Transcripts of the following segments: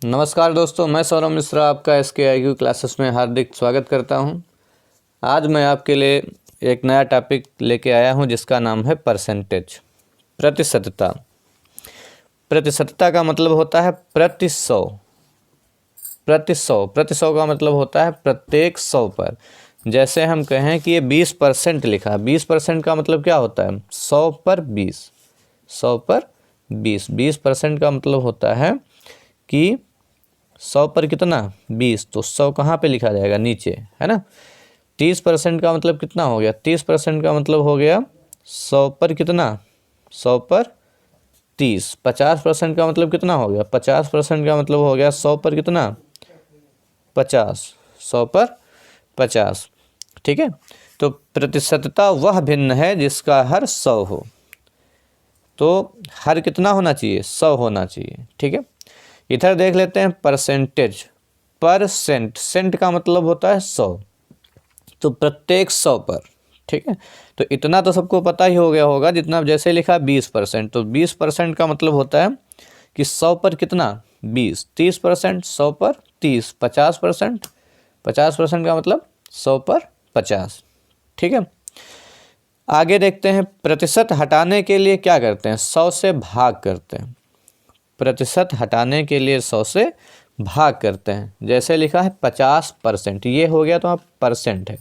नमस्कार दोस्तों, मैं सौरभ मिश्रा आपका SKIQ क्लासेस में हार्दिक स्वागत करता हूं। आज मैं आपके लिए एक नया टॉपिक लेके आया हूं जिसका नाम है परसेंटेज, प्रतिशतता। प्रतिशतता का मतलब होता है प्रति सौ का मतलब होता है प्रत्येक 100 पर। जैसे हम कहें कि ये 20% लिखा, 20% का मतलब क्या होता है 100 पर 20, 100 पर 20% का मतलब होता है कि 100 पर कितना 20, तो 100 कहाँ पे लिखा जाएगा नीचे, है ना। 30% का मतलब कितना हो गया, 30% का मतलब हो गया 100 पर कितना, 100 पर 30। 50% का मतलब कितना हो गया, 50% का मतलब हो गया 100 पर कितना 50, 100 पर 50। ठीक है, तो प्रतिशतता वह भिन्न है जिसका हर 100 हो। तो हर कितना होना चाहिए, 100 होना चाहिए। ठीक है, इधर देख लेते हैं परसेंटेज। सेंट का मतलब होता है 100, तो प्रत्येक 100 पर। ठीक है, तो इतना तो सबको पता ही हो गया होगा, जितना जैसे लिखा 20%, तो 20% का मतलब होता है कि 100 पर कितना 20, 30%, 100 पर 30, 50%, 50% का मतलब 100 पर 50। ठीक है, आगे देखते हैं प्रतिशत हटाने के लिए क्या करते हैं, 100 से भाग करते हैं। प्रतिशत हटाने के लिए 100 से भाग करते हैं। जैसे लिखा है 50%, ये हो गया तो आप परसेंट है,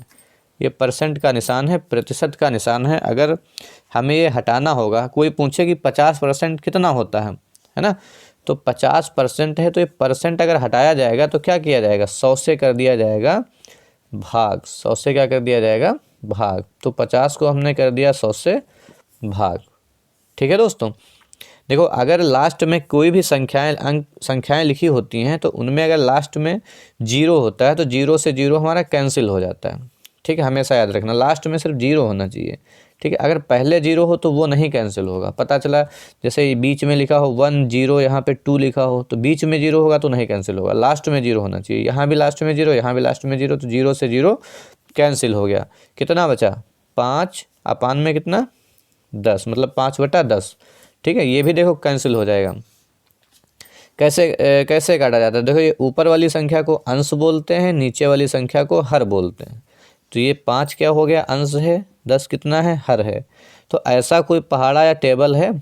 ये परसेंट का निशान है, प्रतिशत का निशान है। अगर हमें ये हटाना होगा, कोई पूछे कि 50% कितना होता है ना, तो 50% है, तो ये परसेंट अगर हटाया जाएगा तो क्या किया जाएगा, 100 से कर दिया जाएगा भाग। 100 से क्या कर दिया जाएगा, भाग। तो 50 को हमने कर दिया 100 से भाग। ठीक है दोस्तों, देखो अगर लास्ट में कोई भी संख्याएं लिखी होती हैं तो उनमें अगर लास्ट में 0 होता है तो 0 से 0 हमारा कैंसिल हो जाता है। ठीक है, हमेशा याद रखना लास्ट में सिर्फ 0 होना चाहिए। ठीक है, अगर पहले 0 हो तो वो नहीं कैंसिल होगा। पता चला जैसे बीच में लिखा हो 1 0, यहाँ पे 2 लिखा हो, तो बीच में 0 होगा तो नहीं कैंसिल होगा, लास्ट में 0 होना चाहिए। यहाँ भी लास्ट में 0, यहाँ भी लास्ट में 0, तो 0 से 0 कैंसिल हो गया। कितना बचा 5 अपान में कितना 10, मतलब 5/10। ठीक है, ये भी देखो कैंसिल हो जाएगा। कैसे काटा जाता है, देखो ये ऊपर वाली संख्या को अंश बोलते हैं, नीचे वाली संख्या को हर बोलते हैं। तो ये 5 क्या हो गया, अंश है, 10 कितना है, हर है। तो ऐसा कोई पहाड़ा या टेबल है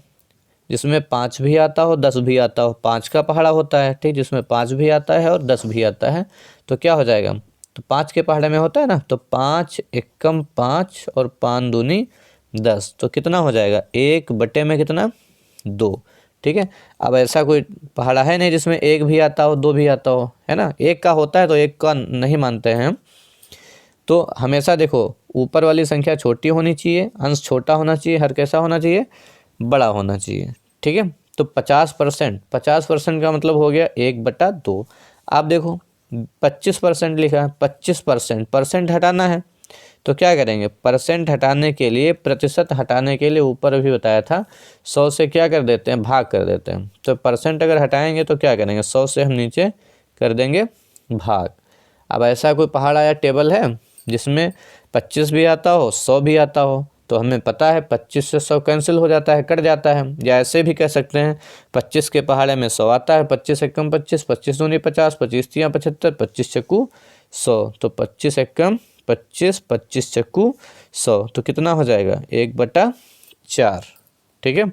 जिसमें 5 भी आता हो 10 भी आता हो। 5 का पहाड़ा होता है, ठीक, जिसमें 5 भी आता है और 10 भी आता है। तो क्या हो जाएगा, तो 5 के पहाड़े में होता है ना, तो 5 एकम 5 और 5 दूनी 10, तो कितना हो जाएगा 1 बटे में कितना 2। ठीक है, अब ऐसा कोई पहाड़ा है नहीं जिसमें 1 भी आता हो 2 भी आता हो, है ना। 1 का होता है तो 1 का नहीं मानते हैं हम। तो हमेशा देखो ऊपर वाली संख्या छोटी होनी चाहिए, अंश छोटा होना चाहिए, हर कैसा होना चाहिए, बड़ा होना चाहिए। ठीक है, तो 50% का मतलब हो गया 1/2। आप देखो 25% लिखा है, 25% परसेंट हटाना है, तो क्या करेंगे, परसेंट हटाने के लिए, प्रतिशत हटाने के लिए ऊपर भी बताया था 100 से क्या कर देते हैं, भाग कर देते हैं। तो परसेंट अगर हटाएंगे तो क्या करेंगे, 100 से हम नीचे कर देंगे भाग। अब ऐसा कोई पहाड़ा या टेबल है जिसमें 25 भी आता हो 100 भी आता हो, तो हमें पता है 25 से 100 कैंसिल हो जाता है, कट जाता है। या ऐसे भी कह सकते हैं 25 के पहाड़े में 100 आता है, 25 एकम 25, 25 दूनी 50, 25 तियाँ 75, 25 चक्कू 100, तो 25 एकम 25, 25 चक्कू 100, तो कितना हो जाएगा 1/4। ठीक है,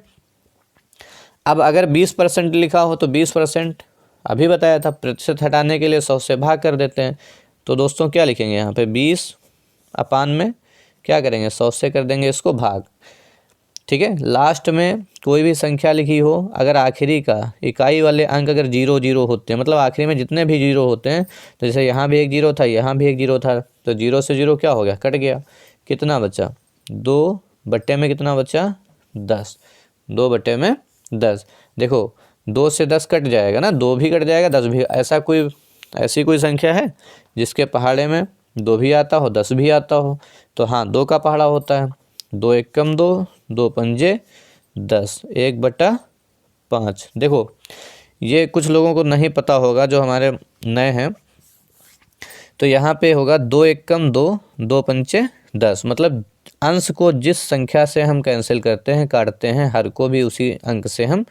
अब अगर 20% लिखा हो तो 20%, अभी बताया था प्रतिशत हटाने के लिए 100 से भाग कर देते हैं। तो दोस्तों क्या लिखेंगे यहाँ पे 20 अपान में क्या करेंगे 100 से कर देंगे इसको भाग। ठीक है, लास्ट में कोई भी संख्या लिखी हो, अगर आखिरी का इकाई वाले अंक अगर 0 0 होते हैं, मतलब आखिरी में जितने भी 0 होते हैं, तो जैसे यहाँ भी एक 0 था, यहाँ भी एक 0 था, तो 0 से 0 क्या हो गया, कट गया। कितना बचा 2 बटे में कितना बचा 10, 2 बटे में 10। देखो 2 से 10 कट जाएगा ना, 2 भी कट जाएगा 10 भी। ऐसी कोई संख्या है जिसके पहाड़े में 2 भी आता हो 10 भी आता हो, तो हाँ 2 का पहाड़ा होता है। 2 एकम 2, 2 पंजे 10, 1/5। देखो ये कुछ लोगों को नहीं पता होगा जो हमारे नए हैं, तो यहाँ पे होगा 2 एकम 2, 2 पंचे 10, मतलब अंश को जिस संख्या से हम कैंसिल करते हैं, काटते हैं, हर को भी उसी अंक से हम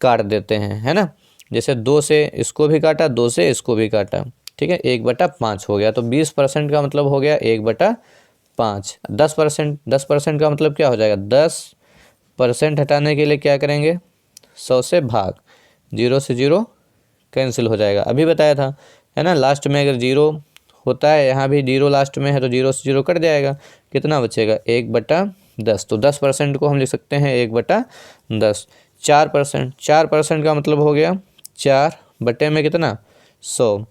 काट देते हैं, है ना। जैसे 2 से इसको भी काटा, 2 से इसको भी काटा, ठीक है, 1/5 हो गया। तो 20% का मतलब हो गया 1/5। 10%, 10% का मतलब क्या हो जाएगा, 10% हटाने के लिए क्या करेंगे, 100 से भाग, 0 से 0 कैंसिल हो जाएगा, अभी बताया था, है ना। लास्ट में अगर 0 होता है, यहाँ भी 0 लास्ट में है, तो 0 से 0 कट जाएगा, कितना बचेगा, 1/10। तो 10% को हम लिख सकते हैं 1/10। 4%, 4% का मतलब हो गया 4 बटे में कितना, 100,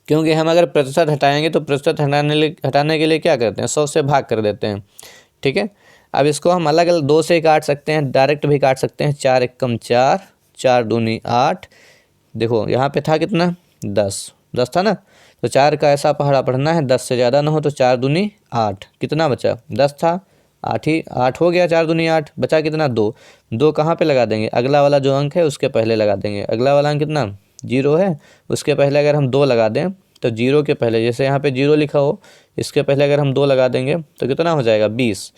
क्योंकि हम अगर प्रतिशत हटाएंगे तो प्रतिशत हटाने के लिए क्या करते हैं, 100 से भाग कर देते हैं, ठीक है। अब इसको हम अलग अलग 2 से काट सकते हैं, डायरेक्ट भी काट सकते हैं। 4 एकम 4, 4 दूनी 8, देखो यहाँ पे था कितना, 10, 10 था ना, तो 4 का ऐसा पहाड़ा पढ़ना है 10 से ज़्यादा ना हो, तो 4 दूनी 8, कितना बचा, 10 था, 8 हो गया, 4 दूनी 8, बचा कितना, 2। 2 कहाँ पे लगा देंगे, अगला वाला जो अंक है उसके पहले लगा देंगे। अगला वाला अंक कितना, 0 है, उसके पहले अगर हम 2 लगा दें, तो 0 के पहले, जैसे यहाँ पे 0 लिखा हो, इसके पहले अगर हम 2 लगा देंगे तो कितना हो जाएगा, 20,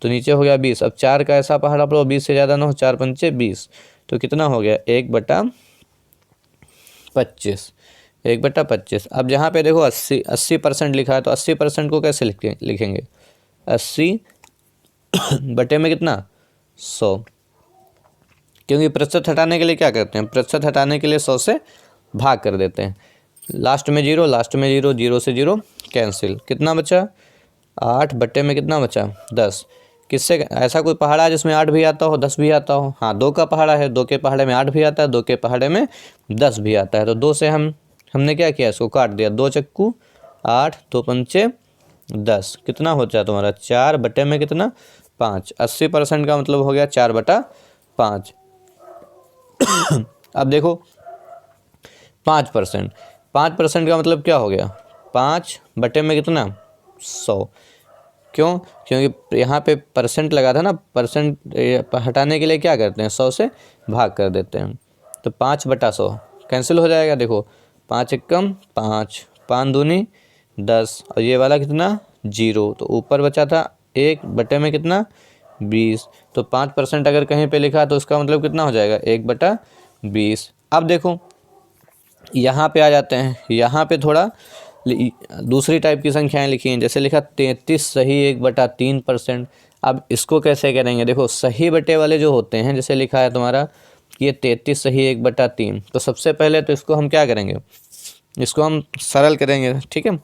तो नीचे हो गया 20। अब 4 का ऐसा पहाड़ा पढ़ो 20 से ज़्यादा ना हो, 4 पंचे 20, तो कितना हो गया, 1/25, 1/25। अब जहाँ पे देखो 80% लिखा है, तो 80% को कैसे लिखेंगे, 80 बटे में कितना, 100, क्योंकि प्रतिशत हटाने के लिए क्या करते हैं, प्रतिशत हटाने के लिए 100 से भाग कर देते हैं। लास्ट में 0, लास्ट में 0, 0 से 0 कैंसिल, कितना बचा, 8 बटे में कितना बचा, 10। किससे, ऐसा कोई पहाड़ा है जिसमें 8 भी आता हो, 10 भी आता हो, हाँ 2 का पहाड़ा है, 2 के पहाड़े में 8 भी आता है, 2 के पहाड़े में 10 भी आता है। तो 2 से हमने क्या किया, इसको काट दिया, 2 चक्कू 8, 2 पंचे 10, कितना हो जाए तुम्हारा, 4 बटे में कितना, 5। 80% का मतलब हो गया 4/5। अब देखो 5%, 5% का मतलब क्या हो गया, 5 बटे में कितना, 100, क्यों, क्योंकि यहाँ पे परसेंट लगा था ना, परसेंट हटाने के लिए क्या करते हैं, 100 से भाग कर देते हैं। तो 5/100 कैंसिल हो जाएगा, देखो 5 एकम 5, 5 दूनी 10, और ये वाला कितना, 0, तो ऊपर बचा था 1 बटे में कितना, 20। तो 5% अगर कहीं पे लिखा तो उसका मतलब कितना हो जाएगा, 1/20। अब देखो यहाँ पे आ जाते हैं, यहाँ पे थोड़ा दूसरी टाइप की संख्याएं लिखी हैं, जैसे लिखा 33 सही 1/3%। अब इसको कैसे करेंगे, देखो सही बटे वाले जो होते हैं, जैसे लिखा है तुम्हारा कि ये 33 सही 1/3, तो सबसे पहले तो इसको हम क्या करेंगे, इसको हम सरल करेंगे, ठीक है।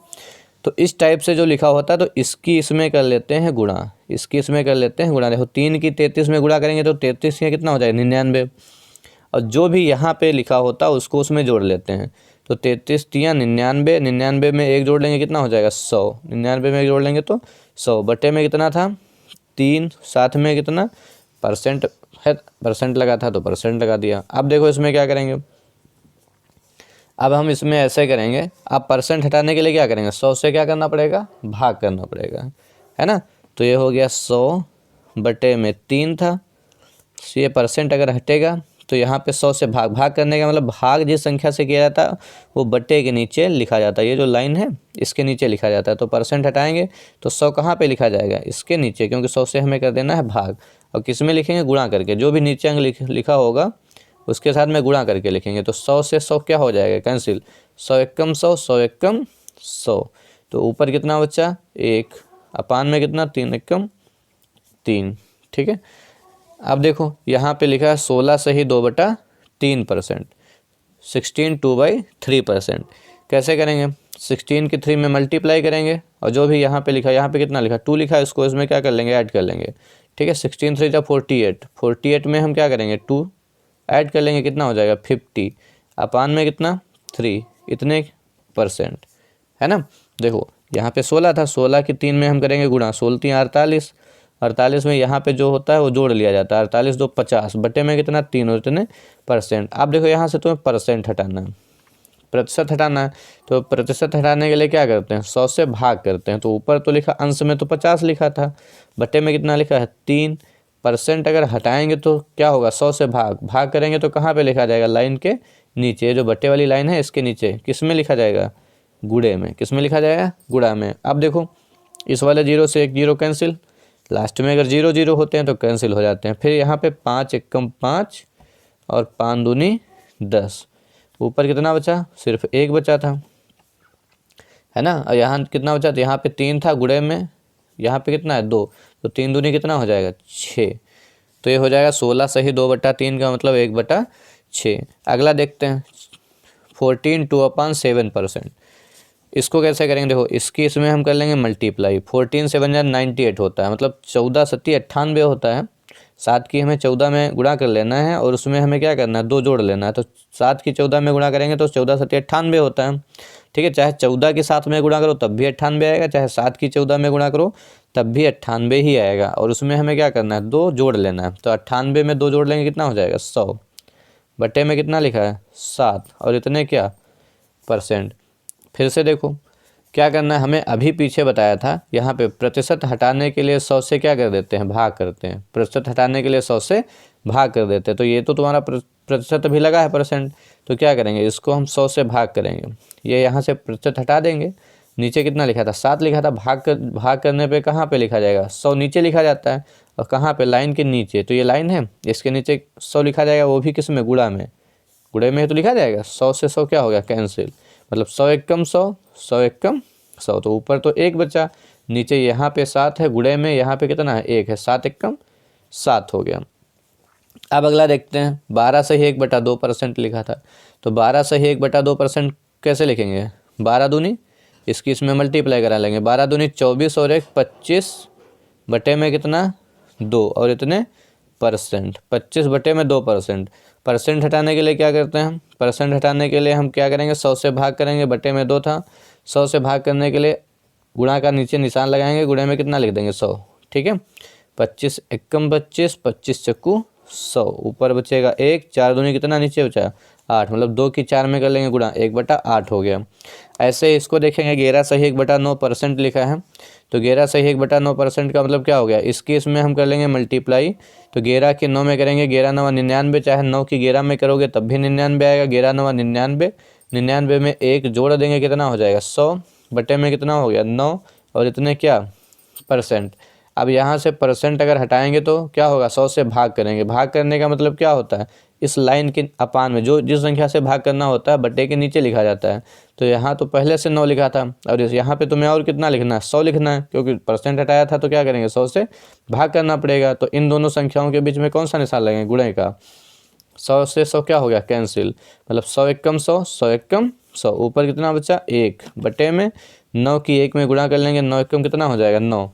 तो इस टाइप से जो लिखा होता है, तो इसकी इसमें कर लेते हैं गुणा, इसकी इसमें कर लेते हैं गुणा। देखो 3 की 33 में गुणा करेंगे तो 33 का कितना हो जाएगा, 99, और जो भी यहाँ पे लिखा होता है उसको उसमें जोड़ लेते हैं। तो 33 तियाँ 99, 99 में 1 जोड़ लेंगे कितना हो जाएगा, 100, 99 में 1 जोड़ लेंगे तो 100, बटे में कितना था, 3, साथ में कितना परसेंट है, परसेंट लगा था तो परसेंट लगा दिया। अब देखो इसमें क्या करेंगे, अब हम इसमें ऐसे करेंगे, अब परसेंट हटाने के लिए क्या करेंगे, 100 से क्या करना पड़ेगा, भाग करना पड़ेगा, है ना। तो ये हो गया 100 बटे में 3 था, ये परसेंट अगर हटेगा तो यहाँ पे 100 से भाग करने का मतलब भाग जिस संख्या से किया जाता है वो बट्टे के नीचे लिखा जाता है, ये जो लाइन है इसके नीचे लिखा जाता है। तो परसेंट हटाएंगे तो 100 कहाँ पे लिखा जाएगा, इसके नीचे, क्योंकि 100 से हमें कर देना है भाग। और किस में लिखेंगे, गुणा करके, जो भी नीचे अंक लिखा होगा उसके साथ में गुणा करके लिखेंगे। तो 100 से 100 क्या हो जाएगा, कैंसिल, 100 एकम 100, 100 एकम 100, तो ऊपर कितना बचा 1, अपान में कितना 3 एकम 3, ठीक है। अब देखो यहाँ पे लिखा है 16 सही 2/3%, 16 2/3%। कैसे करेंगे, 16 की 3 में मल्टीप्लाई करेंगे, और जो भी यहाँ पे लिखा है, यहाँ पे कितना लिखा 2 लिखा है, इसको इसमें क्या कर लेंगे, ऐड कर लेंगे, ठीक है। 16 3 48, 48 में हम क्या करेंगे 2 ऐड कर लेंगे, कितना हो जाएगा 50, अपान में कितना 3, इतने %, है ना। देखो यहाँ पे 16 था, 16 की 3 में हम करेंगे गुणा, 16 3 48, 48 में यहाँ पे जो होता है वो जोड़ लिया जाता है, 48 2 50, बटे में कितना 3 और इतने %। अब देखो यहाँ से तुम्हें परसेंट हटाना है, प्रतिशत हटाना है, तो प्रतिशत हटाने के लिए क्या करते हैं, 100 से भाग करते हैं। तो ऊपर तो लिखा अंश में तो 50 लिखा था, बटे में कितना लिखा है 3, % अगर हटाएंगे तो क्या होगा, 100 से भाग करेंगे तो कहाँ पे लिखा जाएगा, लाइन के नीचे, जो बटे वाली लाइन है इसके नीचे, किस में लिखा जाएगा, गुणे में, किस में लिखा जाएगा, गुणा में। अब देखो इस वाले 0 से 1 0 कैंसिल, लास्ट में अगर 0 0 होते हैं तो कैंसिल हो जाते हैं। फिर यहाँ पे 5 एकम 5 और 5 दूनी 10। ऊपर कितना बचा, सिर्फ 1 बचा था, है ना। और यहाँ कितना बचा, तो यहाँ पे 3 था गुणे में, यहाँ पे कितना है 2, तो 3 दूनी कितना हो जाएगा 6। तो ये हो जाएगा 16 सही 2/3 का मतलब 1/6। अगला देखते हैं 14 2/7%। इसको कैसे करेंगे, देखो इसकी इसमें हम कर लेंगे मल्टीप्लाई। 14 7 98 होता है, मतलब 14 सत्ती 98 होता है। 7 की हमें 14 में गुणा कर लेना है और उसमें हमें क्या करना है 2 जोड़ लेना है। तो 7 की 14 में गुणा करेंगे तो 14 सत्ती 98 होता है, ठीक है। चाहे 14 के 7 में गुणा करो तब भी 98 आएगा, चाहे 7 की 14 में गुणा करो तब भी 98 ही आएगा। और उसमें हमें क्या करना है 2 जोड़ लेना है। तो 98 में 2 जोड़ लेंगे कितना हो जाएगा 100, बटे में कितना लिखा है 7 और इतने क्या %। फिर से देखो क्या करना है, हमें अभी पीछे बताया था यहाँ पे प्रतिशत हटाने के लिए 100 से क्या कर देते हैं भाग करते हैं। प्रतिशत हटाने के लिए 100 से भाग कर देते हैं। तो ये तो तुम्हारा प्रतिशत भी लगा है %, तो क्या करेंगे इसको हम 100 से भाग करेंगे। ये यहाँ से प्रतिशत हटा देंगे, नीचे कितना लिखा था 7 लिखा था, भाग करने पे कहाँ पे लिखा जाएगा 100 नीचे लिखा जाता है। और कहाँ पे लाइन के नीचे, तो ये लाइन है इसके नीचे 100 लिखा जाएगा, वो भी किस में गुणा में, गुणे में तो लिखा जाएगा। 100 से 100 क्या हो गया कैंसिल, मतलब 100 एक कम 100, 100 एक कम 100। तो ऊपर तो 1 बचा, नीचे यहाँ पे 7 है गुणे में, यहाँ पे कितना है 1 है, 7 एक कम 7 हो गया। अब अगला देखते हैं 12 सही 1/2% लिखा था। तो 12 सही 1/2% कैसे लिखेंगे, 12 दूनी इसकी इसमें मल्टीप्लाई करा लेंगे। 12 दूनी 24 और 1 25 बटे में कितना 2 और इतने %। 25 बटे में 2%। % हटाने के लिए क्या करते हैं, % हटाने के लिए हम क्या करेंगे 100 से भाग करेंगे, बटे में 2 था। 100 से भाग करने के लिए गुणा का नीचे निशान लगाएंगे, गुणे में कितना लिख देंगे 100, ठीक है। 25 एकम 25, 25 चक्कू 100, ऊपर बचेगा 1, 4 दूनी कितना नीचे बचा 8, मतलब 2 की 4 में कर लेंगे गुणा, 1/8 हो गया। ऐसे ही इसको देखेंगे 11 सही 1/9% लिखा है। तो 11 सही 1/9% का मतलब क्या हो गया, इसकी इसमें हम कर लेंगे मल्टीप्लाई। तो 11 के 9 में करेंगे 11 9 99, चाहे 9 की 11 में करोगे तब भी 99 आएगा। 11 9 99, 99 में 1 जोड़ देंगे कितना हो जाएगा 100, बटे में कितना हो गया 9 और इतने क्या %। अब यहाँ से % अगर हटाएंगे तो क्या होगा 100 से भाग करेंगे। भाग करने का मतलब क्या होता है, इस लाइन के अपान में जो जिस संख्या से भाग करना होता है बटे के नीचे लिखा जाता है। तो यहाँ तो पहले से 9 लिखा था और यहाँ पे तुम्हें और कितना लिखना है 100 लिखना है, क्योंकि % हटाया था तो क्या करेंगे 100 से भाग करना पड़ेगा। तो इन दोनों संख्याओं के बीच में कौन सा निशान लगेगा, गुणे का। 100 से 100 क्या हो गया कैंसिल, मतलब 100 एक कम 100, 100 एक कम 100, ऊपर कितना बचा 1 बटे में 9 की 1 में गुणा कर लेंगे, 9 एक कम कितना हो जाएगा 9।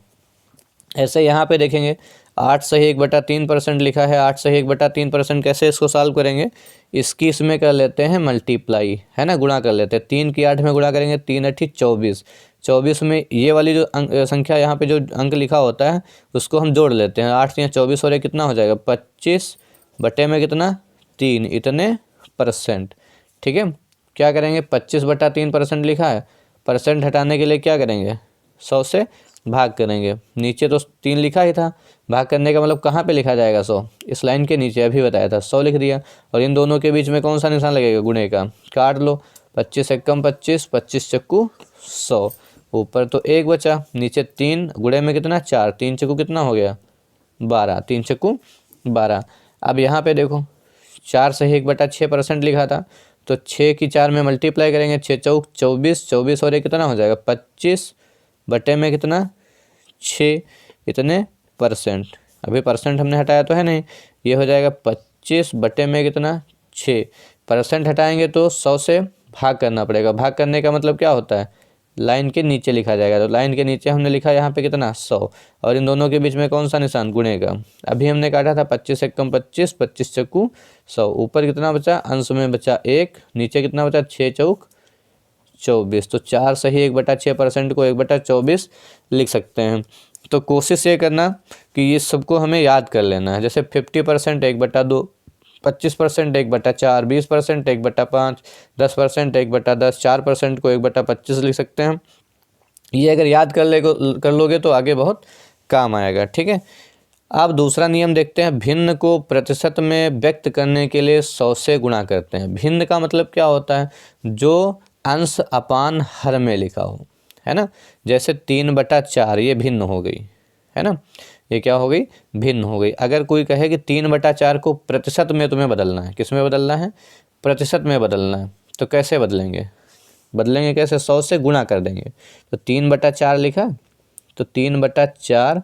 ऐसे यहाँ पे देखेंगे 8 सही 1/3% लिखा है। 8 सही 1/3% कैसे इसको सॉल्व करेंगे, इसकी इसमें कर लेते हैं मल्टीप्लाई, है ना, गुणा कर लेते हैं। 3 की 8 में गुणा करेंगे, 3 8 24, 24 में ये वाली जो संख्या यहाँ पे जो अंक लिखा होता है उसको हम जोड़ लेते हैं। 8 या 24 और कितना हो जाएगा 25 बटे में कितना 3, इतने %, ठीक है। क्या करेंगे 25/3% लिखा है, % हटाने के लिए क्या करेंगे 100 से भाग करेंगे। नीचे तो 3 लिखा ही था, भाग करने का मतलब कहाँ पे लिखा जाएगा 100, इस लाइन के नीचे, अभी बताया था 100 लिख दिया। और इन दोनों के बीच में कौन सा निशान लगेगा, गुणे का। काट लो, 25 एक कम 25, 25 चक्कू 100, ऊपर तो 1 बचा, नीचे 3 गुणे में कितना 4, 3 चक्कू कितना हो गया 12, 3 चक्कू 12। अब यहाँ पे देखो 4 सही 1/6% लिखा था, तो 6 की 4 में मल्टीप्लाई करेंगे, 6 चौक 24, 24 और 1 कितना हो जाएगा 25 बटे में कितना 6, इतने %। अभी % हमने हटाया तो है नहीं, ये हो जाएगा 25 बटे में कितना 6। % हटाएंगे तो 100 से भाग करना पड़ेगा। भाग करने का मतलब क्या होता है, लाइन के नीचे लिखा जाएगा। तो लाइन के नीचे हमने लिखा यहाँ पे कितना 100, और इन दोनों के बीच में कौन सा निशान, गुणे का। अभी हमने काटा था 25 एक कम 25, 25 चक्कू 100, ऊपर कितना बचा, अंश में बचा 1, नीचे कितना बचा 6 चौक 24। तो 4 सही 1/6% को 1/24 लिख सकते हैं। तो कोशिश ये करना कि ये सबको हमें याद कर लेना है। जैसे 50% 1/2, 25% 1/4, 20% 1/5, 10% 1/10, 4% को 1/25 लिख सकते हैं। ये अगर याद कर लोगे तो आगे बहुत काम आएगा, ठीक है। अब दूसरा नियम देखते हैं, भिन्न को प्रतिशत में व्यक्त करने के लिए 100 से गुणा करते हैं। भिन्न का मतलब क्या होता है, जो अंश अपान हर में लिखा हो, है ना। जैसे 3/4 ये भिन्न हो गई, है ना। ये क्या हो गई, भिन्न हो गई। अगर कोई कहे कि 3/4 को प्रतिशत में तुम्हें बदलना है, किस में बदलना है, प्रतिशत में बदलना है, तो कैसे बदलेंगे, बदलेंगे कैसे, 100 से गुणा कर देंगे। तो 3/4 लिखा, तो 3/4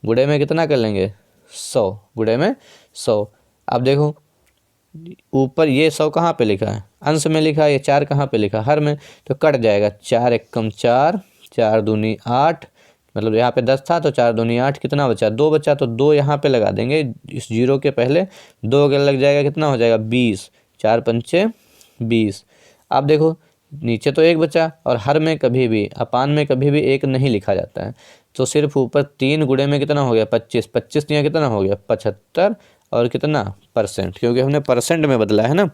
गुणे में कितना कर लेंगे, 100, गुणे में 100। अब देखो ऊपर ये 100 कहाँ पे लिखा है, अंश में लिखा है, ये 4 कहाँ पे लिखा है, हर में, तो कट जाएगा। 4 एकम 4, 4 दूनी 8, मतलब यहाँ पे 10 था तो 4 दूनी 8, कितना बचा, 2 बचा, तो 2 यहाँ पे लगा देंगे, इस जीरो के पहले 2 अगर लग जाएगा कितना हो जाएगा, 20, 4 पंचे 20। अब देखो नीचे तो 1 बचा, और हर में कभी भी, अपान में कभी भी 1 नहीं लिखा जाता है, तो सिर्फ ऊपर 3 गुणे में कितना हो गया, 25, 25 यहाँ कितना हो गया, 75, और कितना %, क्योंकि हमने परसेंट में बदला है ना।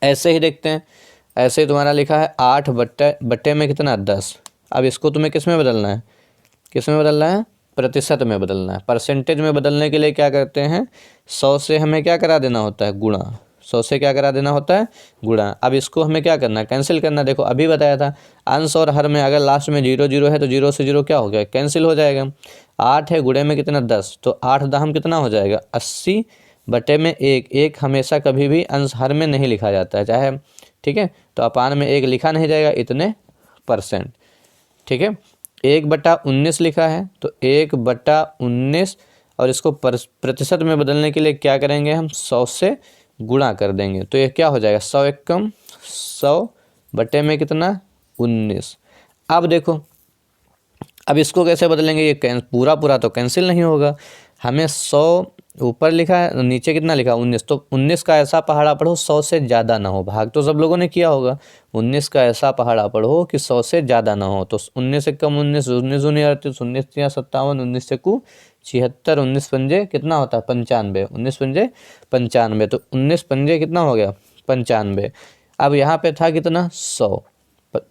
ऐसे ही देखते हैं, ऐसे ही तुम्हारा लिखा है 8 बट्टे में कितना, 10। अब इसको तुम्हें किस में बदलना है, किस में बदलना है, प्रतिशत में बदलना है। परसेंटेज में बदलने के लिए क्या करते हैं, 100 से हमें क्या करा देना होता है, गुणा, 100 से क्या करा देना होता है, गुणा। अब इसको हमें क्या करना है, कैंसिल करना। देखो अभी बताया था, अंश और हर में अगर लास्ट में 0 0 है तो 0 से 0 क्या हो गया, कैंसिल हो जाएगा। 8 है गुणे में कितना, 10, तो 8 दाहम कितना हो जाएगा, 80 बटे में 1। 1 हमेशा कभी भी अंश हर में नहीं लिखा जाता है, चाहे, ठीक है, तो अपान में 1 लिखा नहीं जाएगा, इतने %, ठीक है। 1/19 लिखा है, तो 1/19, और इसको प्रतिशत में बदलने के लिए क्या करेंगे हम, 100 से गुणा कर देंगे, तो ये क्या हो जाएगा, 100 एकम 100 बटे में कितना, 19। अब देखो अब इसको कैसे बदलेंगे, ये पूरा पूरा तो कैंसिल नहीं होगा, हमें 100 ऊपर लिखा है, नीचे कितना लिखा, 19, तो 19 का ऐसा पहाड़ा पढ़ो 100 से ज़्यादा ना हो। भाग तो सब लोगों ने किया होगा, 19 का ऐसा पहाड़ा पढ़ो कि 100 से ज़्यादा ना हो। तो 19 एकम 19, 19 दूनी 38, 19 तिया 57, 19 एकू 76, 19 पंजे कितना होता है, 95, 19 पंजे 95, तो 19 पंजे कितना हो गया, 95। अब यहाँ पे था कितना, 100,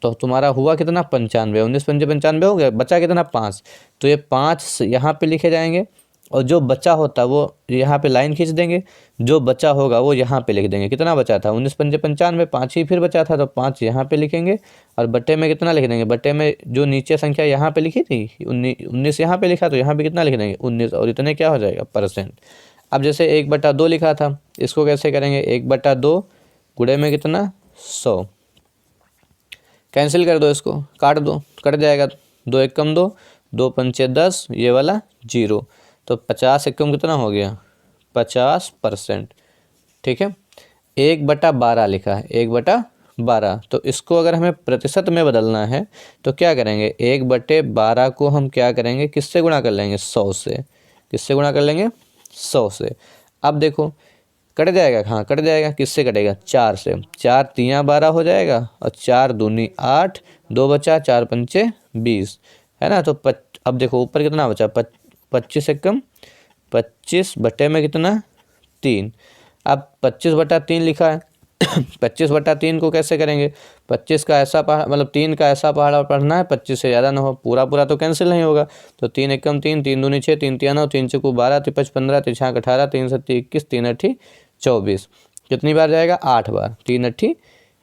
तो तुम्हारा हुआ कितना, 95, 19 पंजे 95 हो गया, बचा कितना, 5, तो ये 5 यहाँ पे लिखे जाएंगे, और जो बचा होता वो यहाँ पे लाइन खींच देंगे, जो बचा होगा वो यहाँ पे लिख देंगे। कितना बचा था, 19 पंजे 95, 5 ही फिर बचा था, तो 5 यहाँ पे लिखेंगे, और बट्टे में कितना लिख देंगे, बट्टे में जो नीचे संख्या यहाँ पे लिखी थी 19 यहाँ पे लिखा, तो यहाँ पे कितना लिख देंगे, 19, और इतने क्या हो जाएगा, %। अब जैसे 1/2 लिखा था, इसको कैसे करेंगे, 1/2 गुणे में कितना, 100, कैंसिल कर दो, इसको काट दो, कट जाएगा, 2 एकम 2, 2 पंचे 10, ये वाला 0, तो 50 एकम कितना हो गया, 50%, ठीक है। 1/12 लिखा है, 1/12, तो इसको अगर हमें प्रतिशत में बदलना है तो क्या करेंगे, 1/12 को हम क्या करेंगे, किससे गुणा कर लेंगे, 100 से, किससे गुणा कर लेंगे, 100 से। अब देखो कट जाएगा, हाँ कट जाएगा, किससे कटेगा, 4 से, 4 तिया 12 हो जाएगा, और 4 दूनी 8, 2 बचा, 4 पंचे 20, है ना। तो अब देखो ऊपर कितना बचा, 25 एकम 25 बटे में कितना, 3। अब 25/3 लिखा है 25/3 को कैसे करेंगे, 25 का ऐसा पहाड़ा, मतलब 3 का ऐसा पहाड़ा पढ़ना है 25 से ज़्यादा ना हो, पूरा पूरा तो कैंसिल नहीं होगा, तो 3 एकम 3, 3 दूनी 6, 3 तिया 9, 3 चौकू 12, 3 5 15, 3 6 18, 3 7 21, 3 8 24, कितनी बार जाएगा, 8 बार, 3 8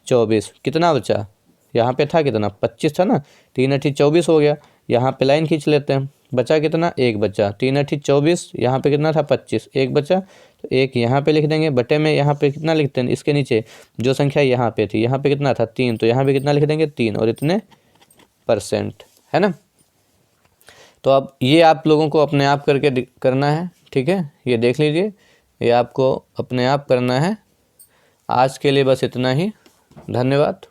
24, कितना बचा, यहाँ पे था कितना, 25 था ना, 3 8 24 हो गया, यहाँ पे लाइन खींच लेते हैं, बचा कितना, 1 बचा, 3 8 24, यहाँ पे कितना था, 25, 1 बचा, तो 1 यहाँ पे लिख देंगे, बटे में यहाँ पे कितना लिखते हैं, इसके नीचे जो संख्या यहाँ पे थी, यहाँ पे कितना था, 3, तो यहाँ पे कितना लिख देंगे, 3, और इतने %, है ना। तो अब ये आप लोगों को अपने आप करके करना है, ठीक है, ये देख लीजिए, ये आपको अपने आप करना है। आज के लिए बस इतना ही, धन्यवाद।